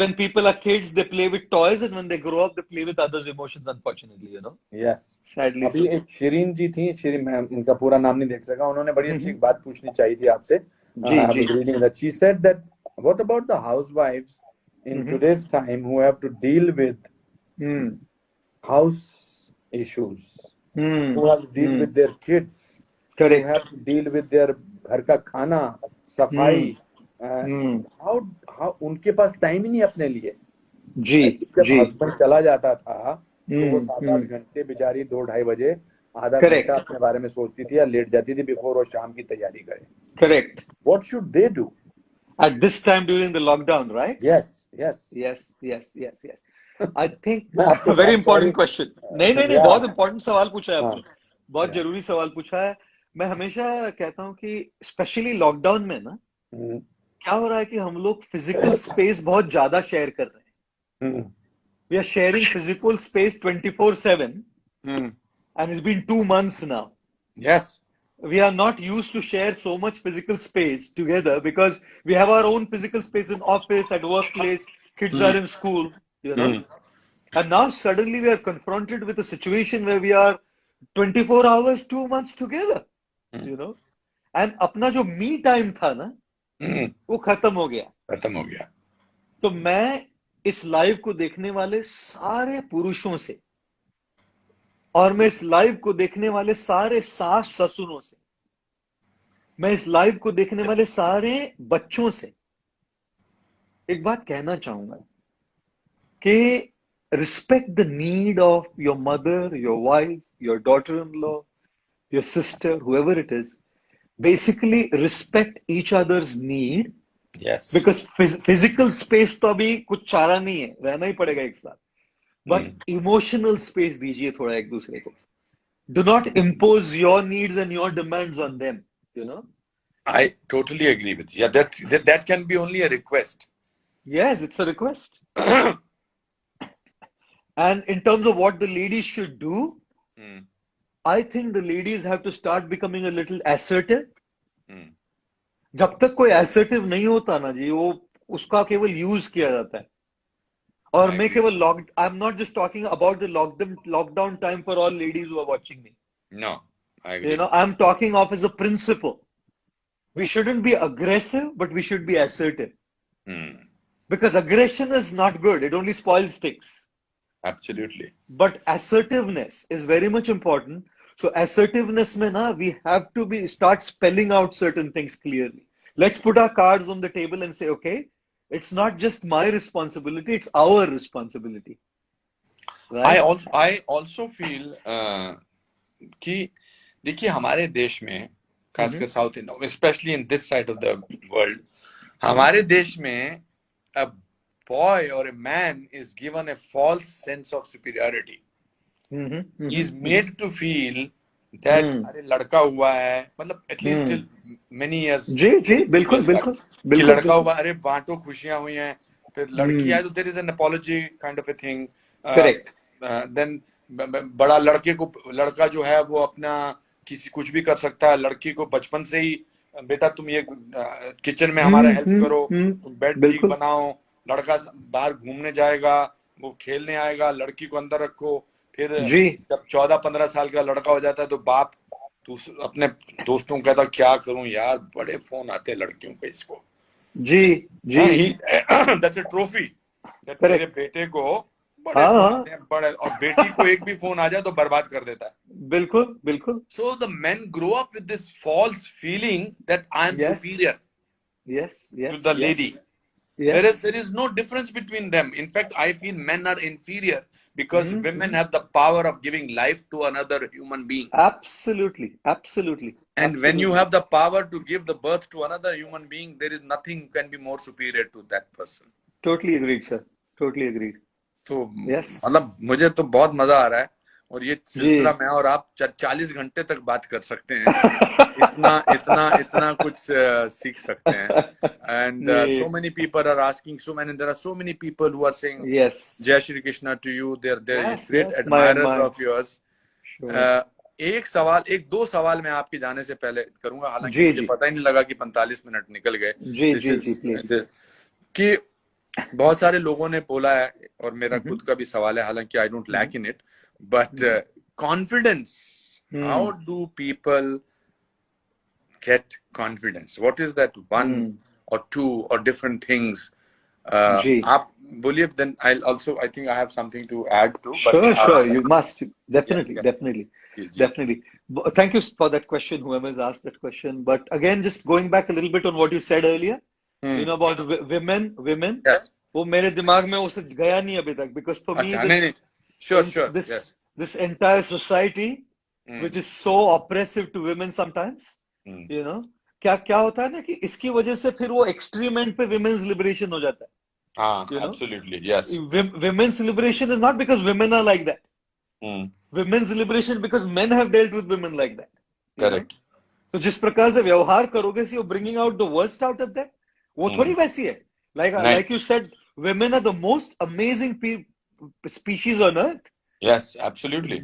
when people are kids they play with toys, and when they grow up they play with others' emotions, unfortunately, you know, yes, sadly अभी so। एक शिरीन जी थी, शिरीन, मैं उनका पूरा नाम नहीं देख सका, उन्होंने बड़ी अच्छी हम्म। एक बात पूछनी चाहिए थी आपसे। जी आई जी। Was reading that she said that what about the हाउसवाइफ्स in hmm today's time who have to deal with hmm house issues, who have to deal with their kids, who correct. have to deal with their घर का खाना, हम्म सफाई, हम्म। How उनके पास time ही नहीं अपने लिए। जी जब जी। हस्बैंड चला जाता था तो वो 7-8 हम्म। घंटे बेचारी 2-2:30 बजे आधा घंटा करेक्ट अपने बारे में सोचती थी या लेट जाती थी बिफोर वो शाम की तैयारी करे। Correct. What should they do? At this time during the lockdown, right? Yes, yes. Yes. I think मैं आपको, very I am sorry. important question। नहीं नहीं नहीं, या, बहुत important सवाल पूछा है हाँ, आपने। बहुत या, जरूरी सवाल पूछा है। मैं हमेशा कहता हूँ कि स्पेशली लॉकडाउन में ना, क्या हो रहा है कि हम लोग फिजिकल स्पेस बहुत ज्यादा शेयर कर रहे हैं। We are sharing physical space 24/7, and it's been 2 months now. Yes, We are not used to share so much physical space together because we have our own physical space in office, at workplace, kids are in school, you know. And now suddenly we are confronted with a situation where we are 24 hours, 2 months together, you know. And अपना जो me time था ना, वो खत्म हो गया। खत्म हो गया। तो मैं इस लाइव को देखने वाले सारे पुरुषों से, और मैं इस लाइव को देखने वाले सारे सास ससुरों से, मैं इस लाइव को देखने वाले सारे बच्चों से एक बात कहना चाहूंगा कि respect the need of your mother, your wife, your daughter in law, your sister, however it is. Basically respect each others need, yes, because physical space तो अभी कुछ चारा नहीं है, रहना ही पड़ेगा एक साथ। बट इमोशनल स्पेस दीजिए थोड़ा एक दूसरे को। Do not impose your needs and your demands on them, you know. I totally agree with you. Yeah, that can be only a request. Yes, it's a request. And in terms of what the ladies should do, I think the ladies have to start becoming a little assertive. जब तक कोई assertive नहीं होता ना जी, वो उसका केवल use किया जाता है। और मैं केवल I'm not just talking about the lockdown time for all ladies who are watching me. No, I agree. You know, I'm talking of as a principle. We shouldn't be aggressive, but we should be assertive. Because aggression is not good. It only spoils things. Absolutely. But assertiveness is very much important. So assertiveness mein na, we have to start spelling out certain things clearly. Let's put our cards on the table and say, okay, it's not just my responsibility, it's our responsibility. Right? I also feel कि देखिए हमारे देश में, खासकर south India, specially in this side of the world, हमारे देश में a boy or a man is given a false sense of superiority. He is made to feel that अरे लड़का हुआ है, मतलब at least till many years, जी जी, बिल्कुल बिल्कुल कि बिल्कुल लड़का हुआ, अरे बांटो खुशियां हुई हैं, फिर लड़की आई तो there is an apology kind of a thing. Correct. then बड़ा लड़का जो है वो अपना कुछ भी कर सकता है, लड़की को बचपन से ही बेटा तुम ये किचन में हमारा हेल्प करो, तुम बेड ठीक बनाओ, लड़का बाहर घूमने जाएगा, वो खेलने आएगा, लड़की को अंदर रखो, फिर जी जब 14-15 साल का लड़का हो जाता है तो बाप अपने दोस्तों को कहता क्या करूं यार, बड़े फोन आते हैं लड़कियों को इसको। जी जी दैट्स अ ट्रॉफी दैट मेरे करेक्ट बेटे को बड़े हाँ फोन हाँ आते हैं बड़े, और बेटी को एक भी फोन आ जाए तो बर्बाद कर देता है। बिल्कुल बिल्कुल So the men grow up with this false feeling that I am yes superior yes to yes the yes lady. Yes Whereas there is no difference between them. In fact, I feel men are inferior because women have the power of giving life to another human being. absolutely absolutely And when you absolutely have the power to give the birth to another human being, there is nothing can be more superior to that person. totally agreed sir totally agreed तो yes मतलब मुझे तो बहुत मजा आ रहा है, और ये जी सिलसिला मैं और आप 40 घंटे तक बात कर सकते हैं। इतना इतना इतना कुछ सीख सकते हैं। And so ji many people are asking, there are so many people who are saying yes Jai Shri Krishna to you. They're yes great yes admirers my of yours. sure एक दो सवाल मैं आपके जाने से पहले करूंगा, हालांकि जी मुझे जी पता ही नहीं लगा कि 45 मिनट निकल गए। जी दिस जी इज जी प्लीज कि बहुत सारे लोगों ने बोला है, और मेरा खुद का भी सवाल है, हालांकि I don't lack in it, but confidence, how do people get confidence? What is that one or two or different things? जी आप बोलिए, then I'll also, I think I have something to add to, but sure sure you must yeah, definitely yeah, definitely ji, ji. definitely thank you for that question whoever's asked that question but again just going back a little bit on what you said earlier you know about women Yes. वो मेरे दिमाग में उसे गया नहीं अभी तक because for me अच्छा, नहीं, sure, sure, this yes. this entire society which is so oppressive to women sometimes you know क्या होता है ना कि इसकी वजह से फिर वो एक्सट्रीम एंड पे women's liberation हो जाता है हाँ, you know absolutely, yes. women's liberation is not because women are like that women's liberation because men have dealt with women like that you know? Correct. तो जिस प्रकार से व्यवहार करोगे सी bringing out the worst out of them वो थोड़ी वैसी है नहीं, like you said women are the most amazing species on earth yes, absolutely.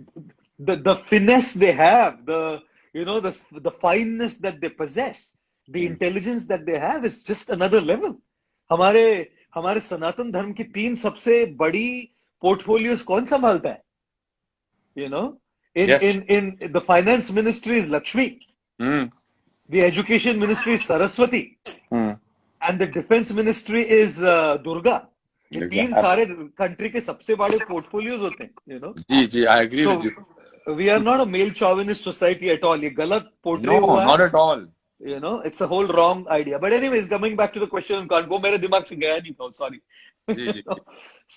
the finesse they have the you know the fineness that they possess the intelligence that they have is just another level हमारे हमारे सनातन धर्म की 3 सबसे बड़ी portfolios कौन संभालता है you know Yes. in the finance ministry is Lakshmi the education ministry is Saraswati and the defense ministry is Durga ये 3 सारे कंट्री के सबसे बड़े पोर्टफोलियोज होते हैं you know ji ji, I agree so with you. we are not a male chauvinist society at all ये गलत portray No, हुआ not है at all. you know it's a whole wrong idea but anyways coming back to the question on वो मेरे दिमाग से गया नहीं था sorry ji, ji, ji.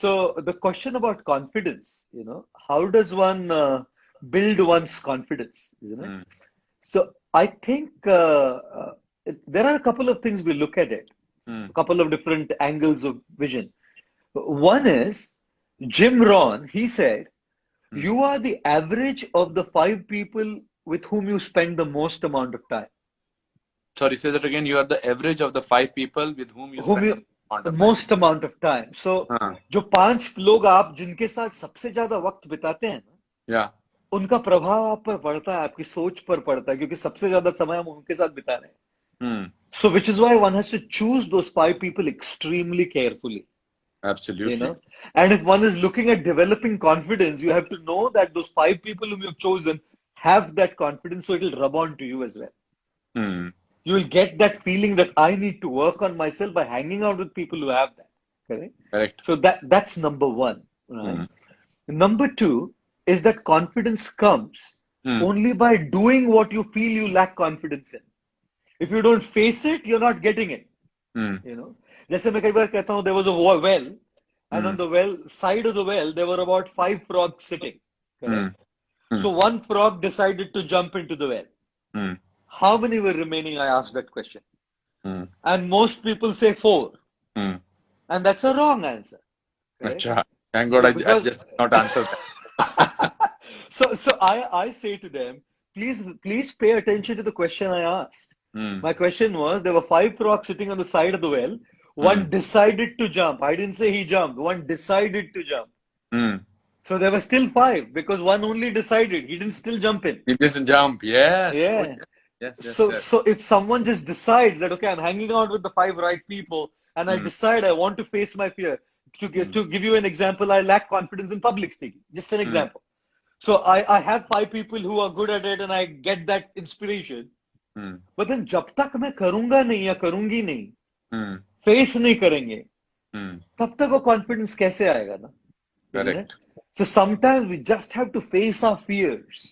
so the question about confidence you know how does one build one's confidence isn't it so I think there are a couple of things we look at it a couple of different angles of vision one is Jim Rohn he said you are the average of the 5 people with whom you spend the most amount of time. Sorry, say that again. You are the average of the 5 people with whom you Whom spend you the most amount of time. So, जो 5 लोग आप जिनके साथ सबसे ज्यादा वक्त बिताते हैं ना, yeah, उनका प्रभाव आप पर पड़ता है, आपकी सोच पर पड़ता है, क्योंकि सबसे ज्यादा समय हम उनके साथ बिता रहे हैं. So, which is why one has to choose those 5 people extremely carefully. absolutely. You know, and if one is looking at developing confidence, you have to know that those 5 people whom you've chosen have that confidence, so it will rub on to you as well. You will get that feeling that I need to work on myself by hanging out with people who have that. Correct? Correct. So that's number one. Right? Number two is that confidence comes only by doing what you feel you lack confidence in. If you don't face it, you're not getting it. You know, जैसे मैं कई बार कहता हूँ, there was a well, and on the well side of the well there were about 5 frogs sitting. Correct? So one frog decided to jump into the well. How many were remaining? I asked that question, and most people say 4, and that's a wrong answer. Achha. Thank God I just did not answer that. So I say to them, please pay attention to the question I asked. My question was, there were 5 frogs sitting on the side of the well. One decided to jump. I didn't say he jumped. One decided to jump. So there were still 5 because one only decided. He didn't still jump in. He doesn't jump. Yes. Yeah. Yes. So if someone just decides that, okay, I'm hanging out with the 5 right people, and I decide I want to face my fear. To give you an example, I lack confidence in public speaking. Just an example. So I have 5 people who are good at it and I get that inspiration. But then जब तक मैं करूंगा नहीं या करूंगी नहीं, face नहीं करेंगे, तब तक वो कॉन्फिडेंस कैसे आएगा ना? Correct. So sometimes we just have to face our fears.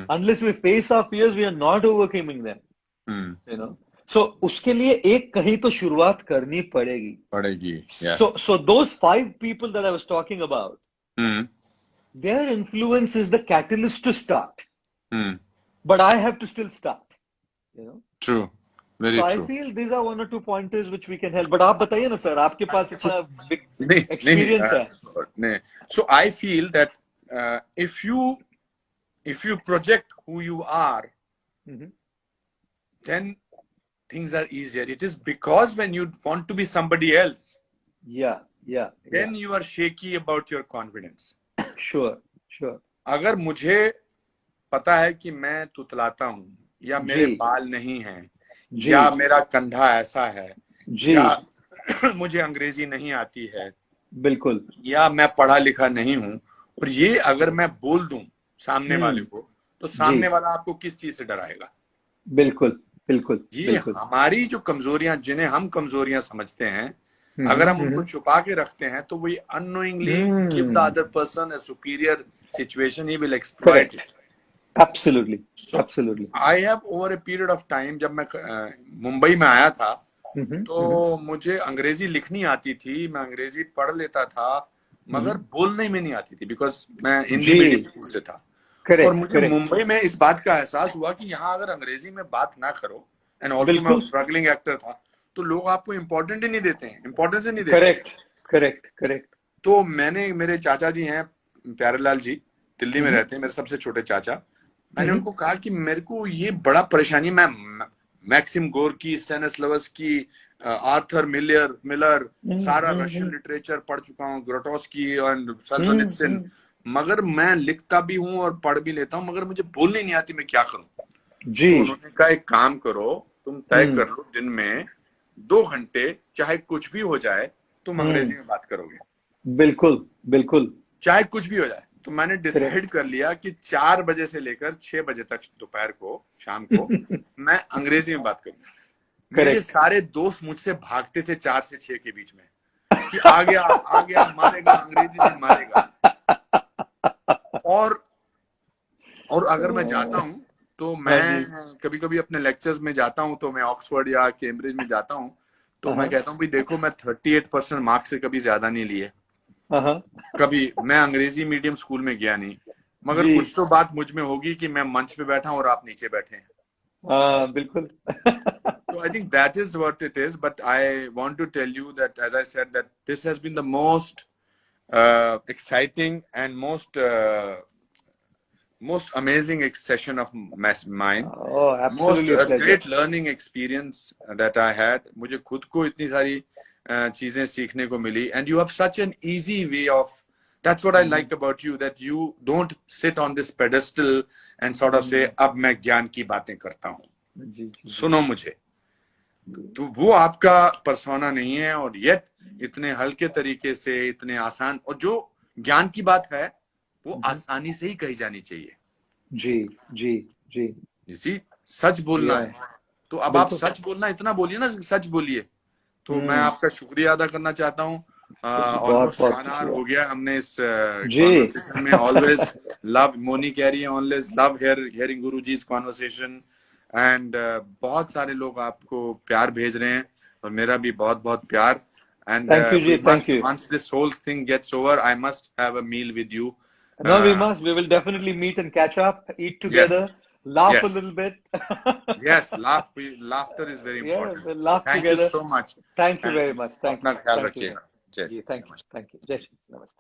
Unless we face our fears, we are not overcoming them. You know. So उसके लिए एक कहीं तो शुरुआत करनी पड़ेगी. Yeah. So those 5 people that I was talking about, their influence is the catalyst to start. But I have to still start. You know. True. Very so true. I feel these are 1 or 2 pointers which we can help. But आप बताइए ना sir, आपके पास इतना big experience है. So I feel that if you project who you are, then things are easier. It is because when you want to be somebody else, then you are shaky about your confidence. Sure. अगर मुझे पता है कि मैं तुतलाता हूँ, या मेरे बाल नहीं हैं, या मेरा कंधा ऐसा है, या मुझे अंग्रेजी नहीं आती है, बिल्कुल, या मैं पढ़ा लिखा नहीं हूँ, और ये अगर मैं बोल दूं सामने वाले को, तो सामने वाला आपको किस चीज से डराएगा? बिल्कुल. ये हमारी जो कमजोरियां, जिन्हें हम कमजोरियां समझते हैं, अगर हम उनको छुपा के रखते हैं, तो we unknowingly give the other person a superior situation. He will exploit it. Absolutely. I have over a period of time, जब मैं मुंबई में आया था, तो मुझे अंग्रेजी लिखनी आती थी, मैं अंग्रेजी पढ़ लेता था, मगर बोलने में नहीं आती थी, बिकॉज मैं हिंदी मीडियम स्कूल से था. और मुझे मुंबई में इस बात का एहसास हुआ कि यहाँ अगर अंग्रेजी में बात ना करो, एंड ऑल्सो मैं स्ट्रगलिंग एक्टर था, तो लोग आपको इम्पोर्टेंट ही नहीं देते हैं, इम्पोर्टेंस ही नहीं देते. करेक्ट. तो मैंने, मेरे चाचा जी हैं प्यारेलाल जी, दिल्ली में रहते हैं, मेरे सबसे छोटे चाचा, मैंने उनको कहा कि मेरे को ये बड़ा परेशानी, मैं मैक्सिम गोर्की, स्टेनिस्लावस्की, आर्थर मिलर, सारा रशियन लिटरेचर पढ़ चुका हूँ, ग्रोटोस्की और सोल्जेनित्सिन, मगर मैं लिखता भी हूँ और पढ़ भी लेता हूँ, मगर मुझे बोलनी नहीं आती, मैं क्या करूँ? तो उन्होंने कहा एक काम करो, तुम तय कर लो दिन में 2 घंटे, चाहे कुछ भी हो जाए, तुम अंग्रेजी में बात करोगे. बिल्कुल. चाहे कुछ भी हो जाए. तो मैंने डिसाइड कर लिया कि 4 बजे से लेकर 6 बजे तक दोपहर को, शाम को, मैं अंग्रेजी में बात करूंगा. मेरे सारे दोस्त मुझसे भागते थे 4 से 6 के बीच में कि आ गया मारेगा, अंग्रेजी से मारेगा. और अगर मैं जाता हूँ, तो मैं कभी कभी अपने लेक्चर्स में जाता हूँ, तो मैं ऑक्सफोर्ड या कैम्ब्रिज में जाता हूँ, तो मैं कहता हूँ भाई देखो, मैं 38% मार्क्स से कभी ज्यादा नहीं लिए, कभी मैं अंग्रेजी मीडियम स्कूल में गया नहीं, मगर कुछ तो बात मुझ में होगी कि मैं मंच पे बैठा हूँ और आप नीचे बैठे हैं. बिल्कुल. So I think that is what it is, but I want to tell you that, as I said, that this has been the most exciting and most amazing session of mine. Oh, absolutely. Most great learning experience that I had. मुझे खुद को इतनी सारी चीजें सीखने को मिली, and you have such an easy way of. That's what I like about you, that you don't sit on this pedestal and sort of say, अब मैं ज्ञान की बातें करता हूँ, सुनो मुझे. तो वो आपका पर्सोना नहीं है, और येट इतने हल्के तरीके से, इतने आसान, और जो ज्ञान की बात है वो आसानी से ही कही जानी चाहिए. जी. इसी सच बोलना है, तो अब आप सच बोलना, इतना बोलिए ना, सच बोलिए. तो मैं आपका शुक्रिया अदा करना चाहता हूँ. ऑलमोस्ट 1 आवर हो गया हमने इस कॉन्वर्सेशन में. ऑलवेज लव, मोनी कह रही है, always love hearing Guruji's conversation. And बहुत सारे लोग आपको प्यार भेज रहे हैं, और मेरा भी बहुत बहुत प्यार. And once this whole thing gets over, I must have a meal with you. No, we must. We will definitely meet and catch up, eat together, laugh a little bit. Yes, laughter is very important. Yeah, we'll laugh Thank together. you so much. Thank you very much. Thank you. अपना ख्याल रखिएगा. Thank you. Jai Shri. Namaste.